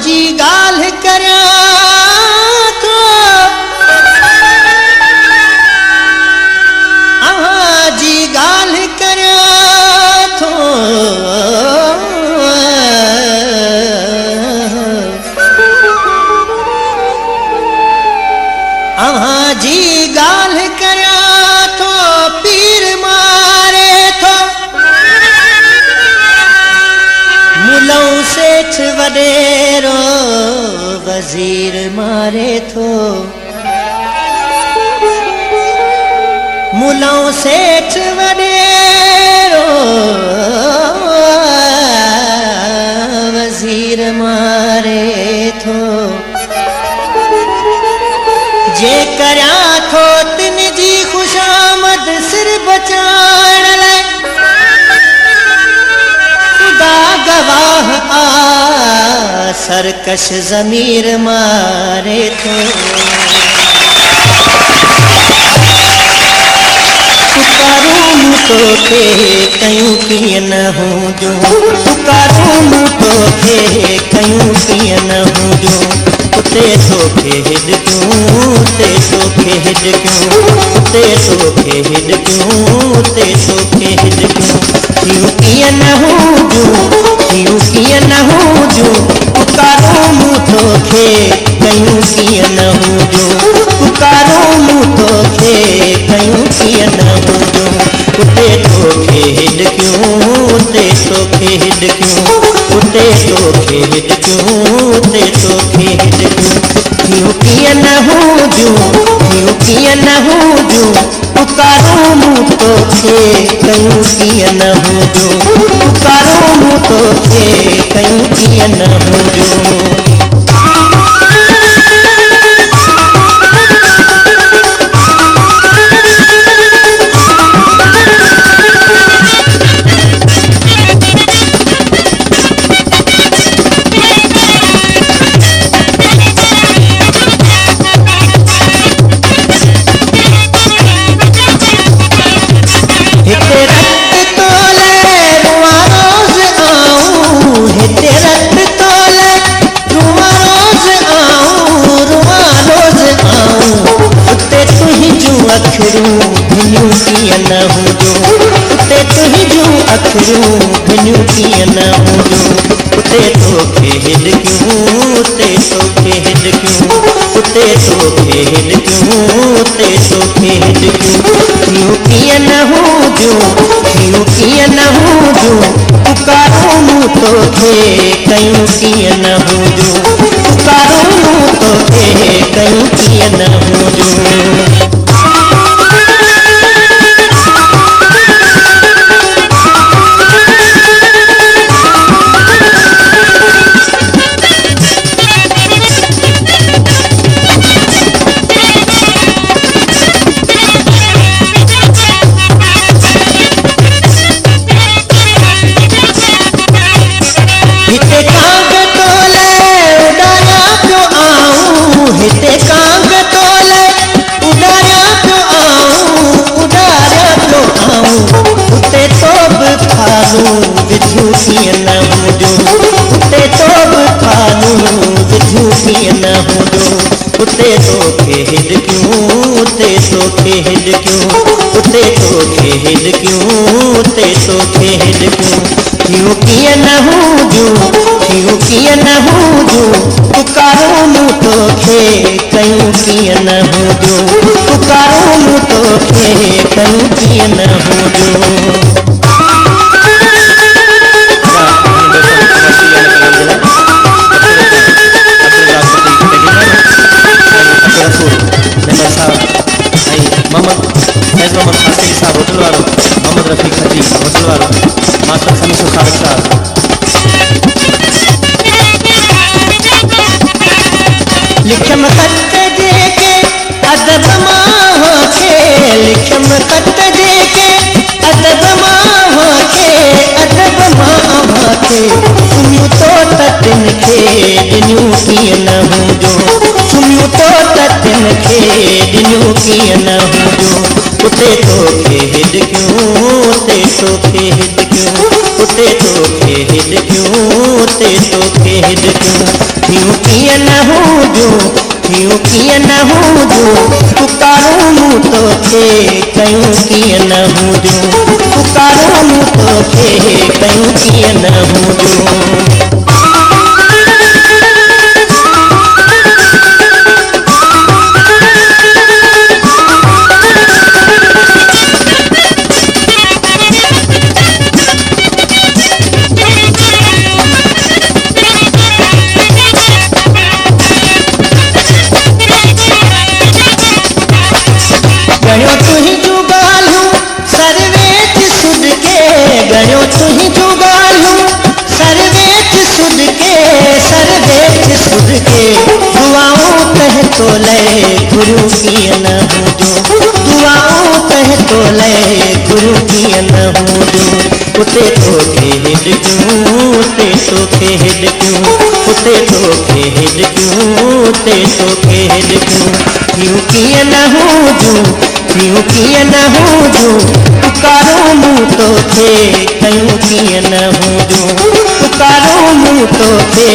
जी गाल्हि करियां थो जी गाल्हि करियां थो जी गाल्हि करियां थो पीर मारे थो मुलऊं सेठ वडेरो वज़ीर मारे थो मुलऊं सेठ वडेरो वज़ीर मारे थो जे करियां थो तिन जी खुशामद सिर बचाइण लाइ खुदा गवाह आ सरकश ज़मीर मारे थो पुकारूं तोखे कयूं कीअं न हुजूं पुकारूं तोखे कयूं कीअं न हुजूं उते तोखे हिॾकियूं उते तोखे हिॾकियूं उते तोखे हिॾकियूं उते तोखे हिॾकियूं थियूं कीअं न हुजूं थियूं कीअं न हुजूं पुकारूं तोखे कयूं कीअं न हुजूं पुकारूं तोखे कयूं कीअं न हुजूं उते तोखे हिॾकियूं उते तोखे हिॾकियूं उते तोखे हिॾकियूं उते तोखे हिॾकियूं थियूं कीअं न हुजूं थियूं कीअं न हुजूं पुकारूं तोखे कयूं कीअं न हुजूं पुकारूं तोखे कयूं कीअं न हुजूं अखियूं भिनियूं कीअं न हुजूं उते तुंहिंजूं अखियूं भिनियूं कीअं न हुजूं उते तोखे हिॾकियूं उते तोखे हिॾकियूं उते तोखे हिॾकियूं उते तोखे हिॾकियूं थियूं कीअं न हुजूं थियूं कीअं न हुजूं पुकारूं तोखे कयूं कीअं न हुजूं पुकारूं तोखे कयूं कीअं न हुजूं विधियूं कीअं न हुजूं उते तो बि खानूं विधियूं कीअं न हुजूं उते तोखे हिॾकियूं उते तोखे हिॾकियूं उते तोखे हिॾकियूं उते तोखे हिॾकियूं थियूं कीअं न हुजूं थियूं कीअं न हुजूं पुकारूं तोखे कयूं कीअं न हुजूं पुकारूं तोखे कयूं कीअं न हुजूं मोहम्मद रफ़ी खजी होटल वारो मास्टर खमीसो खालिद साहब लिखम खत जेके अदब मां खे लिखम खत जेके अदब मां खे अदब मां खे सुनियो तो तिन खे ॾिनियूं कीअं न हुजूं सुनियो तो तिन खे ॾिनियूं कीअं न हुजूं उते तोखे हिॾकियूं उते तोखे हिॾकियूं उते तोखे हिॾकियूं उते तोखे हिॾकियूं यूं कीअं न हुजूं यूं कीअं न हुजूं पुकारूं मूं तोखे कयूं कीअं न हुजूं पुकारूं मूं तोखे कयूं कीअं न हुजूं गणियों तुंहिंजूं ॻाल्हियूं सर्वेच सुध के गणियों तुंहिंजूं ॻाल्हियूं सर्वेच सुध के दुआऊं कह तो लए गुरु कीअं न हुजूं दुआऊं कह तो लए गुरु कीअं न हुजूं उते तोखे हिॾियूं उते तोखे हिॾियूं उते तोखे हिॾियूं उते तोखे हिॾियूं यूं कीअं न हुजूं यूं कीअं न हुजूं पुकारूं मूं तोखे कयूं कीअं न हुजूं पुकारूं मूं तोखे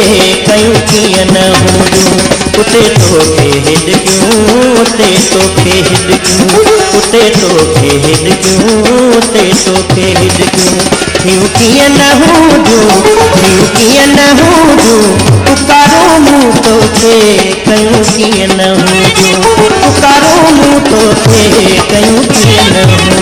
कयूं कीअं न हुजूं उते तोखे हिॾियूं उते तोखे हिॾियूं उते तोखे हिॾियूं उते तोखे हिॾियूं यूं कीअं न हुजूं यूं कीअं न हुजूं पुकारूं मूं तोखे कयूं कीअं न हुजूं पुकारूं मूं तोखे कयूं कीअं न हुजूं